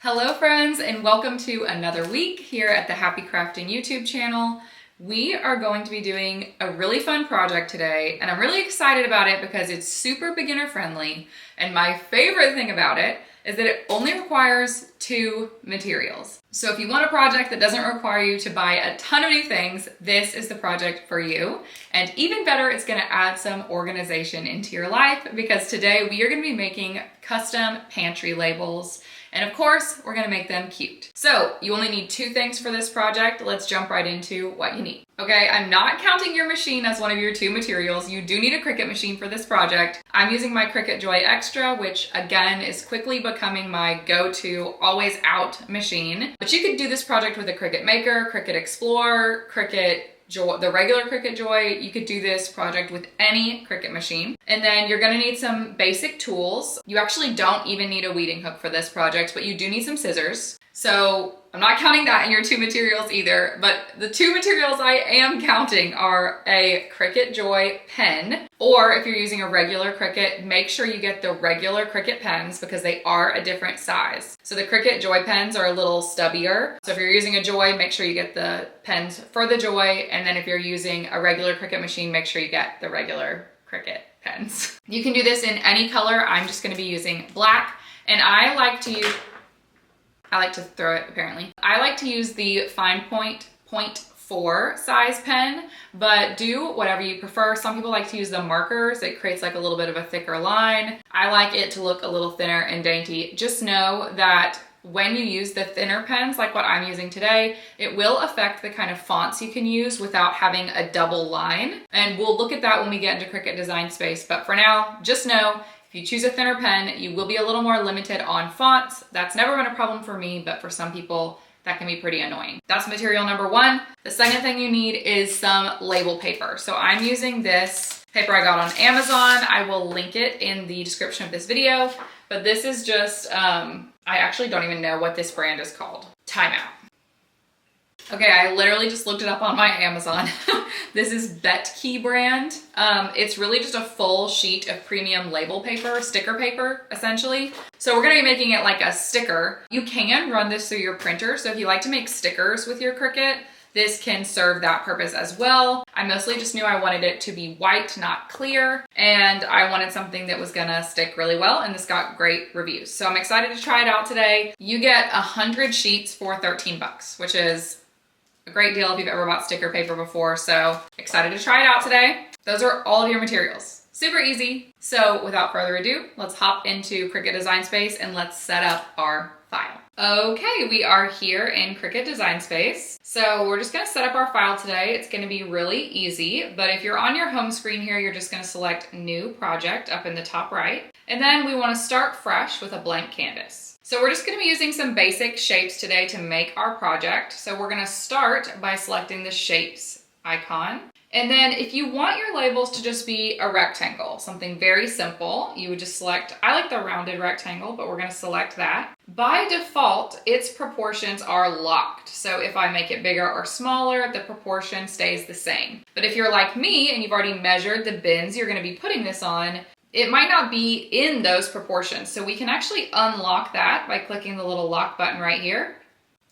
Hello friends, and welcome to another week here at the Happy Crafting YouTube channel. We are going to be doing a really fun project today, and I'm really excited about it because it's super beginner friendly, and my favorite thing about it is that it only requires 2 materials. So if you want a project that doesn't require you to buy a ton of new things, this is the project for you. And even better, it's gonna add some organization into your life because today we are gonna be making custom pantry labels. And of course, we're gonna make them cute. So you only need 2 things for this project. Let's jump right into what you need. Okay, I'm not counting your machine as one of your 2 materials. You do need a Cricut machine for this project. I'm using my Cricut Joy Xtra, which again is quickly becoming my go-to always out machine. But you could do this project with a Cricut Maker, Cricut Explorer, Cricut Joy, the regular Cricut Joy. You could do this project with any Cricut machine. And then you're gonna need some basic tools. You actually don't even need a weeding hook for this project, but you do need some scissors. So I'm not counting that in your 2 materials either, but the 2 materials I am counting are a Cricut Joy pen, or if you're using a regular Cricut, make sure you get the regular Cricut pens because they are a different size. So the Cricut Joy pens are a little stubbier. So if you're using a Joy, make sure you get the pens for the Joy, and then if you're using a regular Cricut machine, make sure you get the regular Cricut pens. You can do this in any color. I'm just gonna be using black, and I like to throw it apparently. I like to use the fine point 0.4 size pen, but do whatever you prefer. Some people like to use the markers. It creates like a little bit of a thicker line. I like it to look a little thinner and dainty. Just know that when you use the thinner pens, like what I'm using today, it will affect the kind of fonts you can use without having a double line. And we'll look at that when we get into Cricut Design Space. But for now, just know, if you choose a thinner pen, you will be a little more limited on fonts. That's never been a problem for me, but for some people, that can be pretty annoying. That's material number 1. The second thing you need is some label paper. So I'm using this paper I got on Amazon. I will link it in the description of this video, but this is just, I actually don't even know what this brand is called. Timeout. Okay, I literally just looked it up on my Amazon. This is Betkey brand. It's really just a full sheet of premium label paper, sticker paper, essentially. So we're gonna be making it like a sticker. You can run this through your printer. So if you like to make stickers with your Cricut, this can serve that purpose as well. I mostly just knew I wanted it to be white, not clear, and I wanted something that was gonna stick really well, and this got great reviews. So I'm excited to try it out today. You get 100 sheets for 13 bucks, which is a great deal if you've ever bought sticker paper before, so excited to try it out today. Those are all of your materials. Super easy. So without further ado, let's hop into Cricut Design Space and let's set up our file. Okay, we are here in Cricut Design Space. So we're just gonna set up our file today. It's gonna be really easy, but if you're on your home screen here, you're just gonna select New Project up in the top right. And then we wanna start fresh with a blank canvas. So we're just gonna be using some basic shapes today to make our project. So we're gonna start by selecting the shapes icon. And then if you want your labels to just be a rectangle, something very simple, you would just select, I like the rounded rectangle, but we're gonna select that. By default, its proportions are locked. So if I make it bigger or smaller, the proportion stays the same. But if you're like me and you've already measured the bins you're gonna be putting this on, it might not be in those proportions. So we can actually unlock that by clicking the little lock button right here.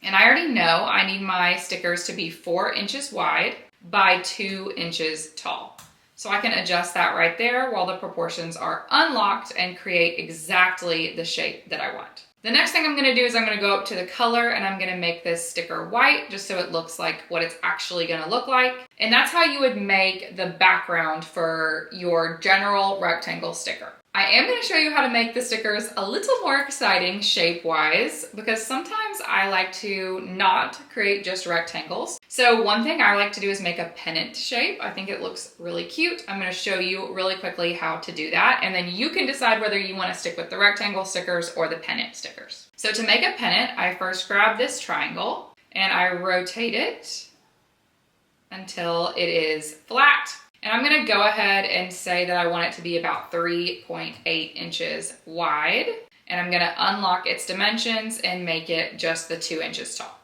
And I already know I need my stickers to be 4 inches wide by 2 inches tall. So I can adjust that right there while the proportions are unlocked and create exactly the shape that I want. The next thing I'm gonna do is I'm gonna go up to the color and I'm gonna make this sticker white just so it looks like what it's actually gonna look like. And that's how you would make the background for your general rectangle sticker. I am gonna show you how to make the stickers a little more exciting shape-wise because sometimes I like to not create just rectangles. So one thing I like to do is make a pennant shape. I think it looks really cute. I'm gonna show you really quickly how to do that, and then you can decide whether you wanna stick with the rectangle stickers or the pennant stickers. So to make a pennant, I first grab this triangle and I rotate it until it is flat. And I'm gonna go ahead and say that I want it to be about 3.8 inches wide. And I'm gonna unlock its dimensions and make it just the 2 inches tall.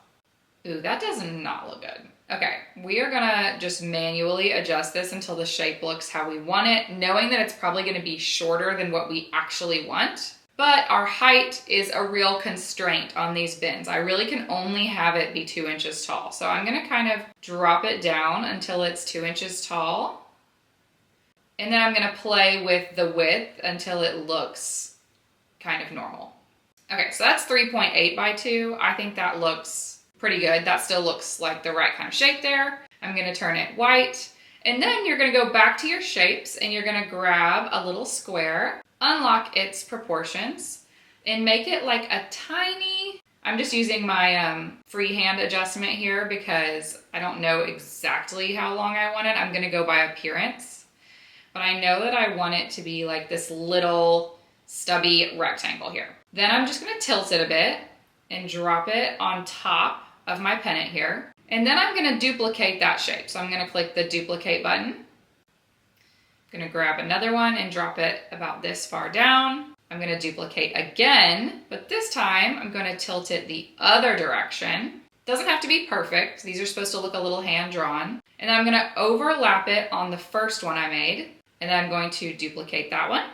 Ooh, that does not look good. Okay, we are gonna just manually adjust this until the shape looks how we want it, knowing that it's probably gonna be shorter than what we actually want. but our height is a real constraint on these bins. I really can only have it be 2 inches tall. So I'm gonna kind of drop it down until it's 2 inches tall. And then I'm gonna play with the width until it looks kind of normal. Okay, so that's 3.8 by 2. I think that looks pretty good. That still looks like the right kind of shape there. I'm gonna turn it white. And then you're gonna go back to your shapes and you're gonna grab a little square, unlock its proportions, and make it like a tiny, I'm just using my freehand adjustment here because I don't know exactly how long I want it. I'm gonna go by appearance, but I know that I want it to be like this little stubby rectangle here. Then I'm just gonna tilt it a bit and drop it on top of my pennant here. And then I'm gonna duplicate that shape. So I'm gonna click the duplicate button. I'm gonna grab another one and drop it about this far down. I'm gonna duplicate again, but this time I'm gonna tilt it the other direction. Doesn't have to be perfect. These are supposed to look a little hand-drawn. And then I'm gonna overlap it on the first one I made. And then I'm going to duplicate that one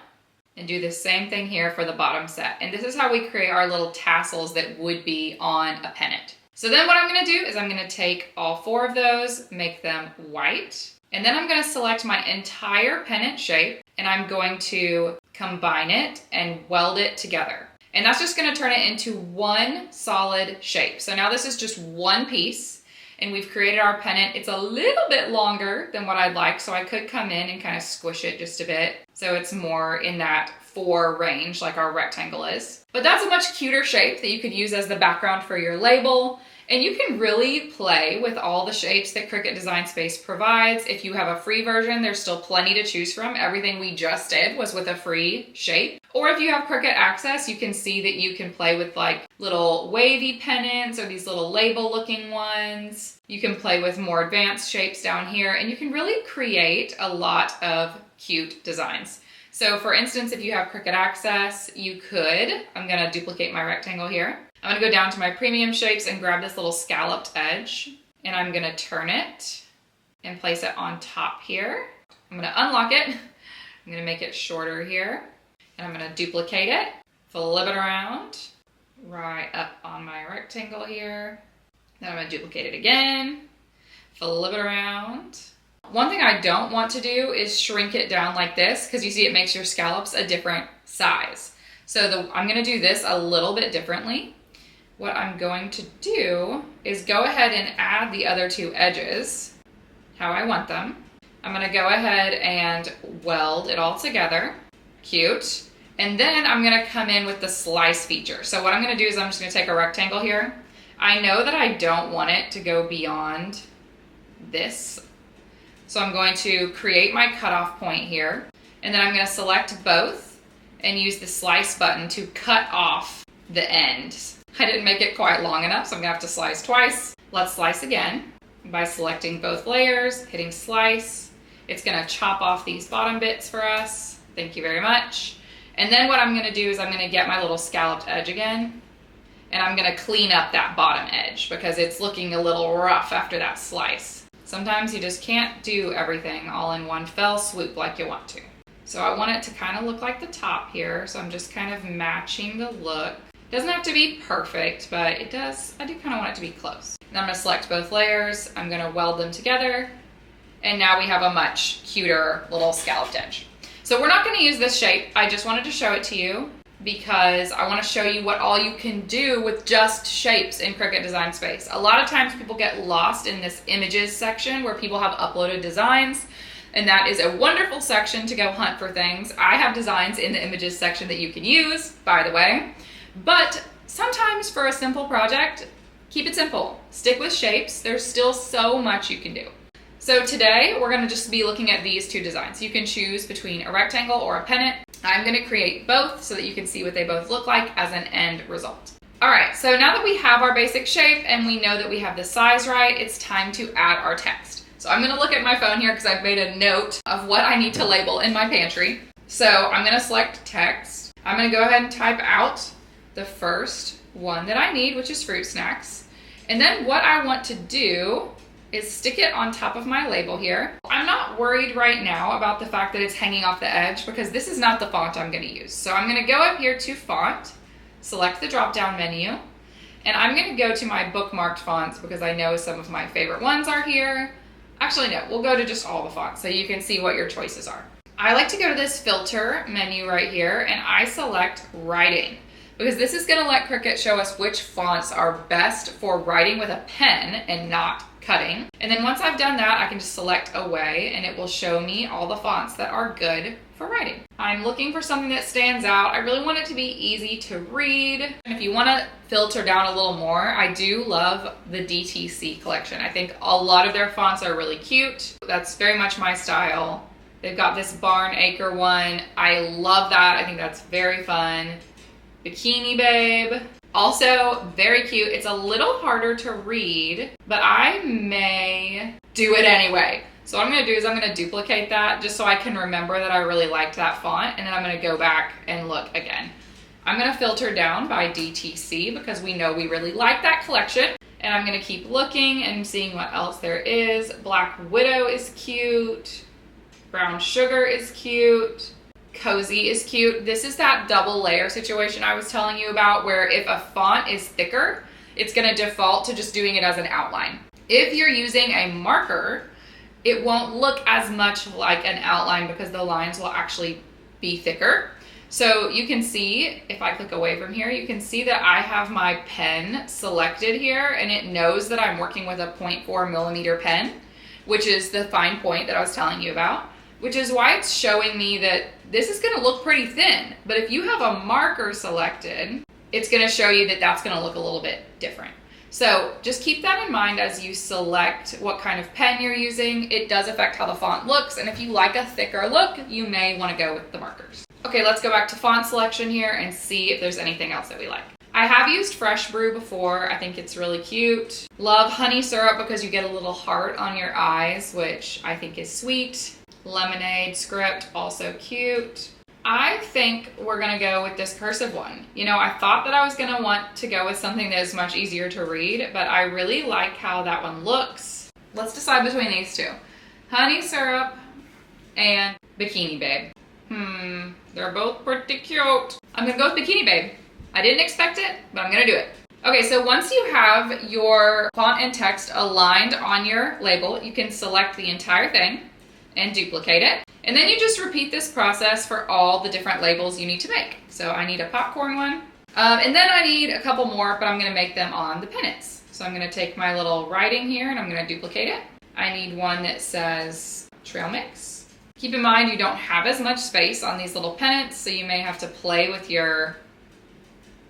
and do the same thing here for the bottom set. And this is how we create our little tassels that would be on a pennant. So then what I'm gonna do is I'm gonna take all 4 of those, make them white, and then I'm gonna select my entire pennant shape and I'm going to combine it and weld it together. And that's just gonna turn it into one solid shape. So now this is just one piece and we've created our pennant. It's a little bit longer than what I'd like, so I could come in and kind of squish it just a bit so it's more in that 4 range like our rectangle is. But that's a much cuter shape that you could use as the background for your label. And you can really play with all the shapes that Cricut Design Space provides. If you have a free version, there's still plenty to choose from. Everything we just did was with a free shape. Or if you have Cricut Access, you can see that you can play with like little wavy pennants or these little label looking ones. You can play with more advanced shapes down here, and you can really create a lot of cute designs. So for instance, if you have Cricut Access, you could, I'm gonna duplicate my rectangle here. I'm gonna go down to my premium shapes and grab this little scalloped edge, and I'm gonna turn it and place it on top here. I'm gonna unlock it. I'm gonna make it shorter here, and I'm gonna duplicate it, flip it around, right up on my rectangle here. Then I'm gonna duplicate it again, flip it around. One thing I don't want to do is shrink it down like this, because you see it makes your scallops a different size. So I'm gonna do this a little bit differently. What I'm going to do is go ahead and add the other 2 edges how I want them. I'm gonna go ahead and weld it all together. Cute. And then I'm gonna come in with the slice feature. So what I'm gonna do is I'm just gonna take a rectangle here. I know that I don't want it to go beyond this. So I'm going to create my cutoff point here. And then I'm gonna select both and use the slice button to cut off the end. I didn't make it quite long enough, so I'm gonna have to slice twice. Let's slice again by selecting both layers, hitting slice. It's gonna chop off these bottom bits for us. Thank you very much. And then what I'm gonna do is I'm gonna get my little scalloped edge again, and I'm gonna clean up that bottom edge because it's looking a little rough after that slice. Sometimes you just can't do everything all in one fell swoop like you want to. So I want it to kind of look like the top here, so I'm just kind of matching the look. Doesn't have to be perfect, but it does, I do kind of want it to be close. And I'm gonna select both layers, I'm gonna weld them together, and now we have a much cuter little scalloped edge. So we're not gonna use this shape, I just wanted to show it to you because I wanna show you what all you can do with just shapes in Cricut Design Space. A lot of times people get lost in this images section where people have uploaded designs, and that is a wonderful section to go hunt for things. I have designs in the images section that you can use, by the way. But sometimes for a simple project, keep it simple. Stick with shapes. There's still so much you can do. So today we're gonna just be looking at these 2 designs. You can choose between a rectangle or a pennant. I'm gonna create both so that you can see what they both look like as an end result. All right, so now that we have our basic shape and we know that we have the size right, it's time to add our text. So I'm gonna look at my phone here because I've made a note of what I need to label in my pantry. So I'm gonna select text. I'm gonna go ahead and type out the first one that I need, which is fruit snacks. And then what I want to do is stick it on top of my label here. I'm not worried right now about the fact that it's hanging off the edge because this is not the font I'm gonna use. So I'm gonna go up here to font, select the drop-down menu, and I'm gonna go to my bookmarked fonts because I know some of my favorite ones are here. Actually, no, we'll go to just all the fonts so you can see what your choices are. I like to go to this filter menu right here and I select writing because this is gonna let Cricut show us which fonts are best for writing with a pen and not cutting. And then once I've done that, I can just select away and it will show me all the fonts that are good for writing. I'm looking for something that stands out. I really want it to be easy to read. And if you want to filter down a little more, I do love the DTC collection. I think a lot of their fonts are really cute. That's very much my style. They've got this Barn Acre one. I love that. I think that's very fun. Bikini Babe. Also very cute. It's a little harder to read, but I may do it anyway. So what I'm gonna do is I'm gonna duplicate that just so I can remember that I really liked that font, and then I'm gonna go back and look again. I'm gonna filter down by DTC because we know we really like that collection. And I'm gonna keep looking and seeing what else there is. Black Widow is cute. Brown Sugar is cute. Cozy is cute. This is that double layer situation I was telling you about where if a font is thicker, it's gonna default to just doing it as an outline. If you're using a marker, it won't look as much like an outline because the lines will actually be thicker. So you can see, if I click away from here, you can see that I have my pen selected here and it knows that I'm working with a 0.4 millimeter pen, which is the fine point that I was telling you about, which is why it's showing me that this is gonna look pretty thin. But if you have a marker selected, it's gonna show you that that's gonna look a little bit different. So just keep that in mind as you select what kind of pen you're using. It does affect how the font looks, and if you like a thicker look, you may want to go with the markers. Okay, let's go back to font selection here and see if there's anything else that we like. I have used Fresh Brew before. I think it's really cute. Love honey syrup because you get a little heart on your eyes, which I think is sweet. Lemonade script, also cute. I think we're gonna go with this cursive one. You know, I thought that I was gonna want to go with something that is much easier to read, but I really like how that one looks. Let's decide between these two. Honey syrup and Bikini Babe. They're both pretty cute. I'm gonna go with Bikini Babe. I didn't expect it, but I'm gonna do it. Okay, so once you have your font and text aligned on your label, you can select the entire thing and duplicate it. And then you just repeat this process for all the different labels you need to make. So I need a popcorn one. And then I need a couple more, but I'm gonna make them on the pennants. So I'm gonna take my little writing here and I'm gonna duplicate it. I need one that says trail mix. Keep in mind you don't have as much space on these little pennants, so you may have to play with your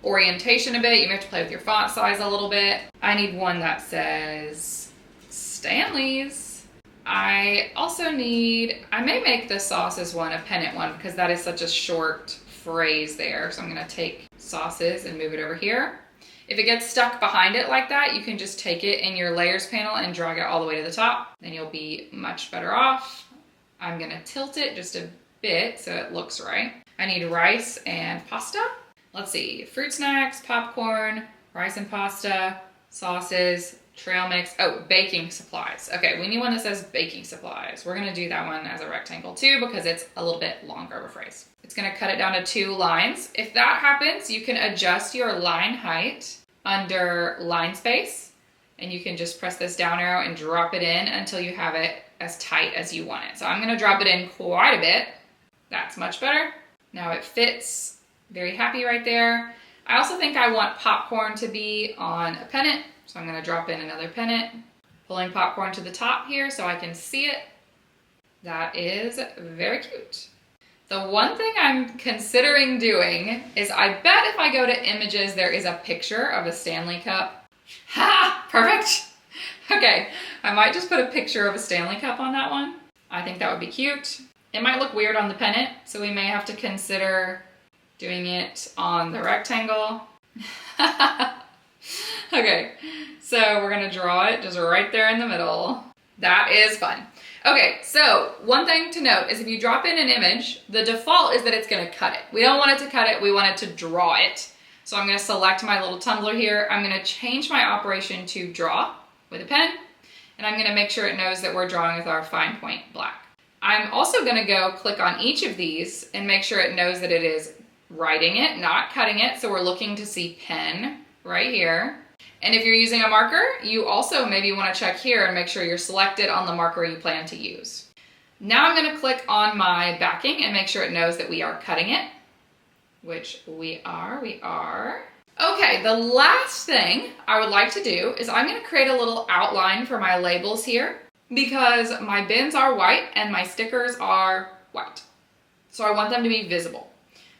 orientation a bit. You may have to play with your font size a little bit. I need one that says Stanley's. I also need, I may make the sauces one a pennant one because that is such a short phrase there. So I'm gonna take sauces and move it over here. If it gets stuck behind it like that, you can just take it in your layers panel and drag it all the way to the top. Then you'll be much better off. I'm gonna tilt it just a bit so it looks right. I need rice and pasta. Let's see, fruit snacks, popcorn, rice and pasta, sauces, trail mix, oh, baking supplies. Okay, we need one that says baking supplies. We're gonna do that one as a rectangle too because it's a little bit longer of a phrase. It's gonna cut it down to 2 lines. If that happens, you can adjust your line height under line space and you can just press this down arrow and drop it in until you have it as tight as you want it. So I'm gonna drop it in quite a bit. That's much better. Now it fits, very happy right there. I also think I want popcorn to be on a pennant. So I'm gonna drop in another pennant, pulling popcorn to the top here so I can see it. That is very cute. The one thing I'm considering doing is I bet if I go to images, there is a picture of a Stanley Cup. Ha! Perfect. Okay, I might just put a picture of a Stanley Cup on that one. I think that would be cute. It might look weird on the pennant, so we may have to consider doing it on the rectangle. Okay, so we're gonna draw it just right there in the middle. That is fun. Okay, so one thing to note is if you drop in an image, the default is that it's gonna cut it. We don't want it to cut it, we want it to draw it. So I'm gonna select my little tumbler here. I'm gonna change my operation to draw with a pen. And I'm gonna make sure it knows that we're drawing with our fine point black. I'm also gonna go click on each of these and make sure it knows that it is writing it, not cutting it. So we're looking to see pen right here. And if you're using a marker, you also maybe wanna check here and make sure you're selected on the marker you plan to use. Now I'm gonna click on my backing and make sure it knows that we are cutting it, which we are. Okay, the last thing I would like to do is I'm gonna create a little outline for my labels here because my bins are white and my stickers are white. So I want them to be visible.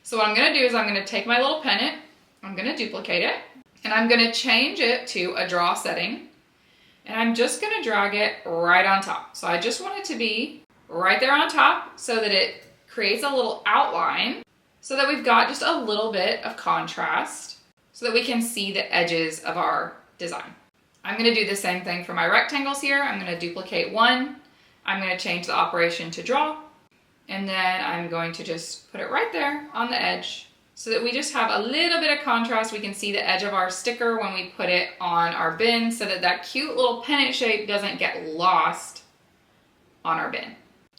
So what I'm gonna do is I'm gonna take my little pennant, I'm gonna duplicate it, and I'm gonna change it to a draw setting, and I'm just gonna drag it right on top. So I just want it to be right there on top so that it creates a little outline so that we've got just a little bit of contrast so that we can see the edges of our design. I'm gonna do the same thing for my rectangles here. I'm gonna duplicate one. I'm gonna change the operation to draw, and then I'm going to just put it right there on the edge so that we just have a little bit of contrast. We can see the edge of our sticker when we put it on our bin so that that cute little pennant shape doesn't get lost on our bin.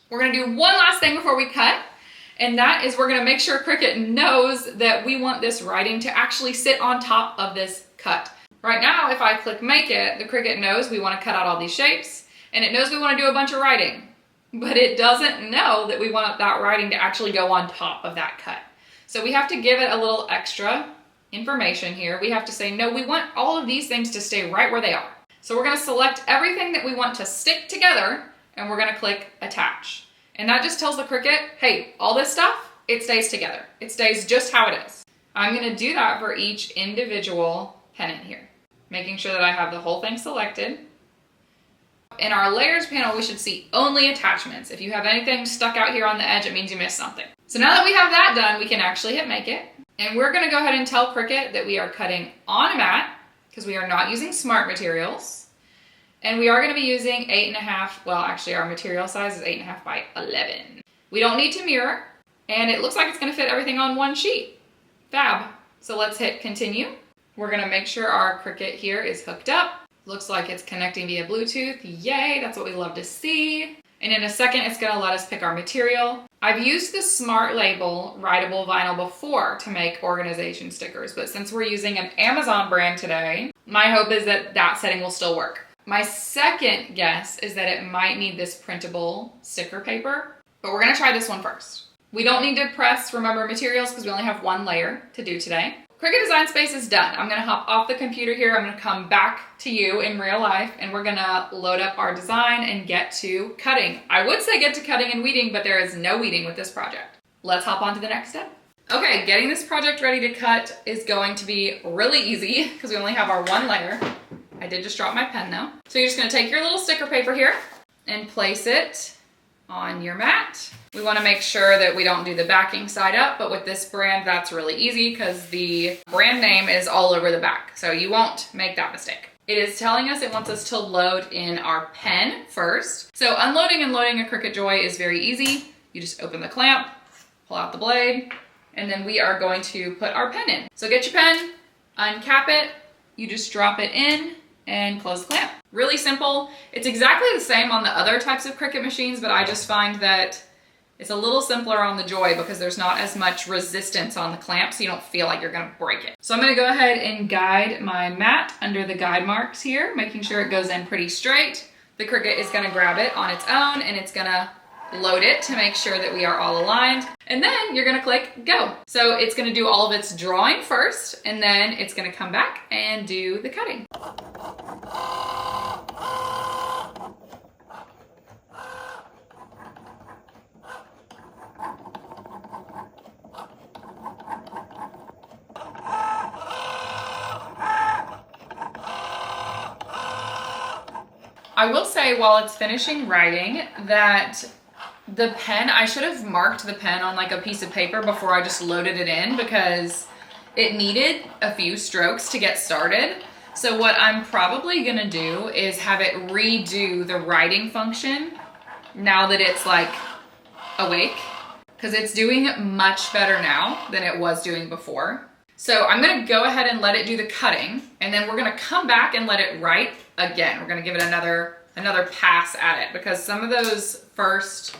We're gonna do one last thing before we cut, and that is we're gonna make sure Cricut knows that we want this writing to actually sit on top of this cut. Right now, if I click make it, the Cricut knows we wanna cut out all these shapes, and it knows we wanna do a bunch of writing, but it doesn't know that we want that writing to actually go on top of that cut. So we have to give it a little extra information here. We have to say, no, we want all of these things to stay right where they are. So we're gonna select everything that we want to stick together, and we're gonna click attach. And that just tells the Cricut, hey, all this stuff, it stays together. It stays just how it is. I'm gonna do that for each individual pennant here, making sure that I have the whole thing selected. In our layers panel, we should see only attachments. If you have anything stuck out here on the edge, it means you missed something. So now that we have that done, we can actually hit make it. And we're gonna go ahead and tell Cricut that we are cutting on a mat because we are not using smart materials. And we are gonna be using 8.5, well, actually our material size is 8.5 by 11. We don't need to mirror, and it looks like it's gonna fit everything on one sheet. Fab. So let's hit continue. We're gonna make sure our Cricut here is hooked up. Looks like it's connecting via Bluetooth. Yay, that's what we love to see. And in a second, it's gonna let us pick our material. I've used the Smart Label Writable vinyl before to make organization stickers, but since we're using an Amazon brand today, my hope is that that setting will still work. My second guess is that it might need this printable sticker paper, but we're gonna try this one first. We don't need to press remember materials because we only have one layer to do today. Cricut Design Space is done. I'm gonna hop off the computer here. I'm gonna come back to you in real life, and we're gonna load up our design and get to cutting. I would say get to cutting and weeding, but there is no weeding with this project. Let's hop on to the next step. Okay, getting this project ready to cut is going to be really easy because we only have our one layer. I did just drop my pen though. So you're just gonna take your little sticker paper here and place it on your mat. We wanna make sure that we don't do the backing side up, but with this brand, that's really easy because the brand name is all over the back. So you won't make that mistake. It is telling us it wants us to load in our pen first. So unloading and loading a Cricut Joy is very easy. You just open the clamp, pull out the blade, and then we are going to put our pen in. So get your pen, uncap it, you just drop it in, and close the clamp. Really simple. It's exactly the same on the other types of Cricut machines, but I just find that it's a little simpler on the Joy because there's not as much resistance on the clamp, so you don't feel like you're gonna break it. So I'm gonna go ahead and guide my mat under the guide marks here, making sure it goes in pretty straight. The Cricut is gonna grab it on its own, and it's gonna load it to make sure that we are all aligned. And then you're gonna click go. So it's gonna do all of its drawing first, and then it's gonna come back and do the cutting. I will say while it's finishing writing that the pen, I should have marked the pen on like a piece of paper before I just loaded it in because it needed a few strokes to get started. So what I'm probably gonna do is have it redo the writing function now that it's like awake, because it's doing much better now than it was doing before. So I'm gonna go ahead and let it do the cutting, and then we're gonna come back and let it write again. We're gonna give it another another pass at it because some of those first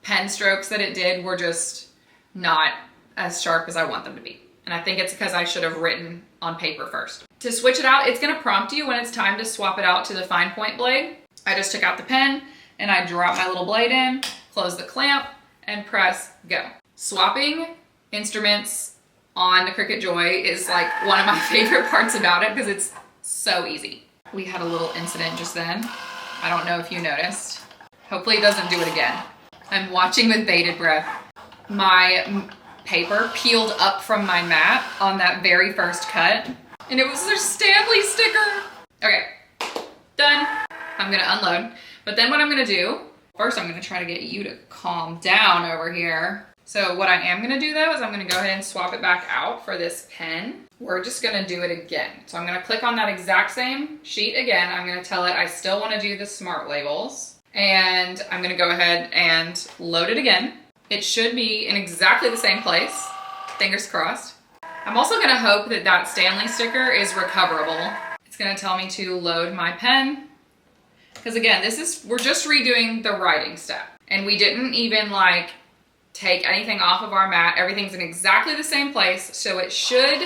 pen strokes that it did were just not as sharp as I want them to be. And I think it's because I should have written on paper first. To switch it out, it's gonna prompt you when it's time to swap it out to the fine point blade. I just took out the pen and I drop my little blade in, close the clamp, and press go. Swapping instruments on the Cricut Joy is like one of my favorite parts about it because it's so easy. We had a little incident just then. I don't know if you noticed. Hopefully it doesn't do it again. I'm watching with bated breath. My paper peeled up from my mat on that very first cut, and it was their Stanley sticker. Okay, done. I'm gonna unload. But then what I'm gonna do, first I'm gonna try to get you to calm down over here. So what I am gonna do though is I'm gonna go ahead and swap it back out for this pen. We're just gonna do it again. So I'm gonna click on that exact same sheet again. I'm gonna tell it I still wanna do the smart labels. And I'm gonna go ahead and load it again. It should be in exactly the same place. Fingers crossed. I'm also gonna hope that that Stanley sticker is recoverable. It's gonna tell me to load my pen. Because again, we're just redoing the writing step. And we didn't even like take anything off of our mat. Everything's in exactly the same place, so it should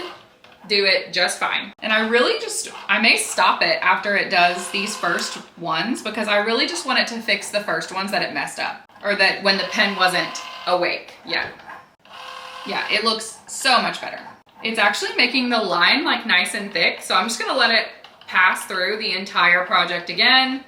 do it just fine. And I may stop it after it does these first ones because I really just want it to fix the first ones that it messed up or that when the pen wasn't awake yet. Yeah, it looks so much better. It's actually making the line like nice and thick, so I'm just gonna let it pass through the entire project again,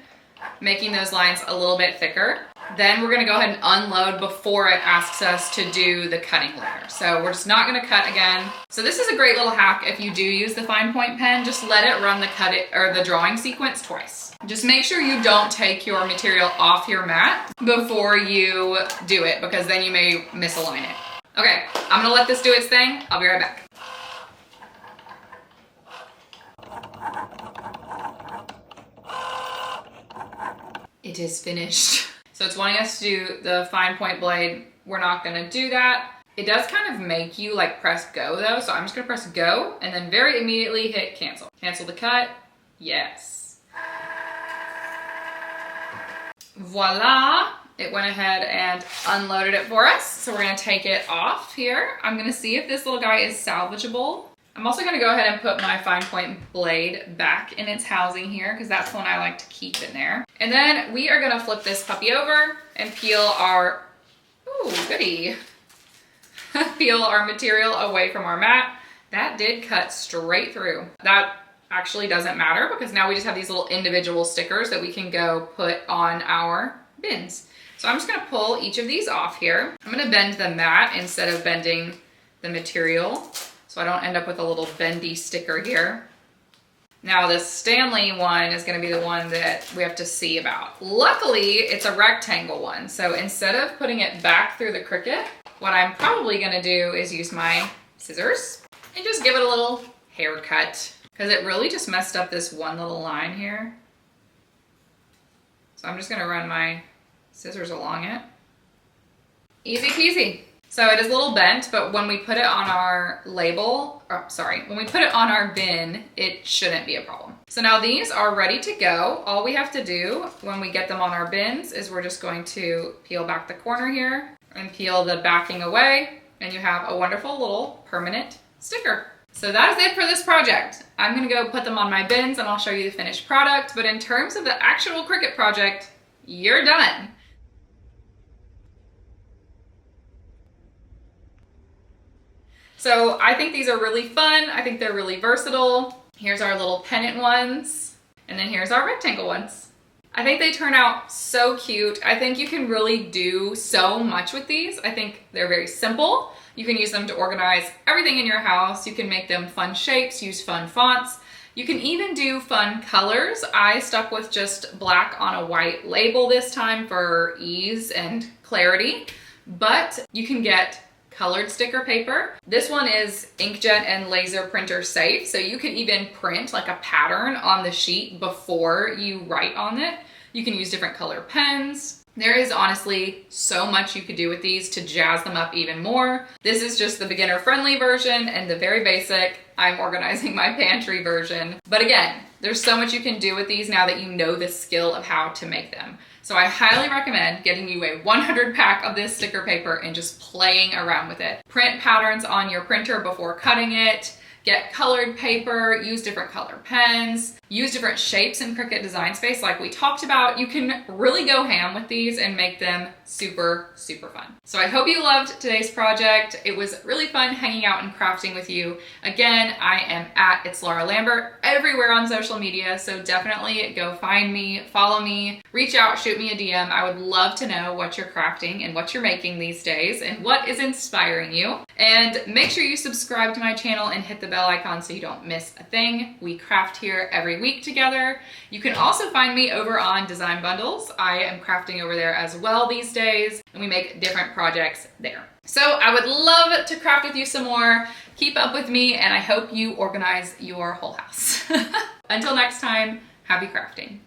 making those lines a little bit thicker. Then we're gonna go ahead and unload before it asks us to do the cutting layer. So we're just not gonna cut again. So this is a great little hack if you do use the fine point pen, just let it run the drawing sequence twice. Just make sure you don't take your material off your mat before you do it because then you may misalign it. Okay, I'm gonna let this do its thing. I'll be right back. It is finished. So it's wanting us to do the fine point blade. We're not gonna do that. It does kind of make you like press go though. So I'm just gonna press go and then very immediately hit cancel. Cancel the cut, yes. Voila, it went ahead and unloaded it for us. So we're gonna take it off here. I'm gonna see if this little guy is salvageable. I'm also gonna go ahead and put my fine point blade back in its housing here because that's the one I like to keep in there. And then we are gonna flip this puppy over and peel our, ooh, goody. Peel our material away from our mat. That did cut straight through. That actually doesn't matter because now we just have these little individual stickers that we can go put on our bins. So I'm just gonna pull each of these off here. I'm gonna bend the mat instead of bending the material, so I don't end up with a little bendy sticker here. Now this Stanley one is gonna be the one that we have to see about. Luckily, it's a rectangle one, so instead of putting it back through the Cricut, what I'm probably gonna do is use my scissors and just give it a little haircut because it really just messed up this one little line here. So I'm just gonna run my scissors along it. Easy peasy. So it is a little bent, but when we put it on our when we put it on our bin, it shouldn't be a problem. So now these are ready to go. All we have to do when we get them on our bins is we're just going to peel back the corner here and peel the backing away, and you have a wonderful little permanent sticker. So that is it for this project. I'm gonna go put them on my bins and I'll show you the finished product, but in terms of the actual Cricut project, you're done. So I think these are really fun. I think they're really versatile. Here's our little pennant ones, and then here's our rectangle ones. I think they turn out so cute. I think you can really do so much with these. I think they're very simple. You can use them to organize everything in your house. You can make them fun shapes, use fun fonts. You can even do fun colors. I stuck with just black on a white label this time for ease and clarity, but you can get colored sticker paper. This one is inkjet and laser printer safe, so you can even print like a pattern on the sheet before you write on it. You can use different color pens. There is honestly so much you could do with these to jazz them up even more. This is just the beginner-friendly version and the very basic. I'm organizing my pantry version. But again, there's so much you can do with these now that you know the skill of how to make them. So I highly recommend getting you a 100 pack of this sticker paper and just playing around with it. Print patterns on your printer before cutting it. Get colored paper, use different color pens, use different shapes in Cricut Design Space like we talked about. You can really go ham with these and make them super, super fun. So I hope you loved today's project. It was really fun hanging out and crafting with you. Again, I am at It's Laura Lambert everywhere on social media, so definitely go find me, follow me, reach out, shoot me a DM. I would love to know what you're crafting and what you're making these days and what is inspiring you. And make sure you subscribe to my channel and hit the bell icon so you don't miss a thing. We craft here every week together. You can also find me over on Design Bundles. I am crafting over there as well these days, and we make different projects there. So I would love to craft with you some more. Keep up with me, and I hope you organize your whole house. Until next time, happy crafting.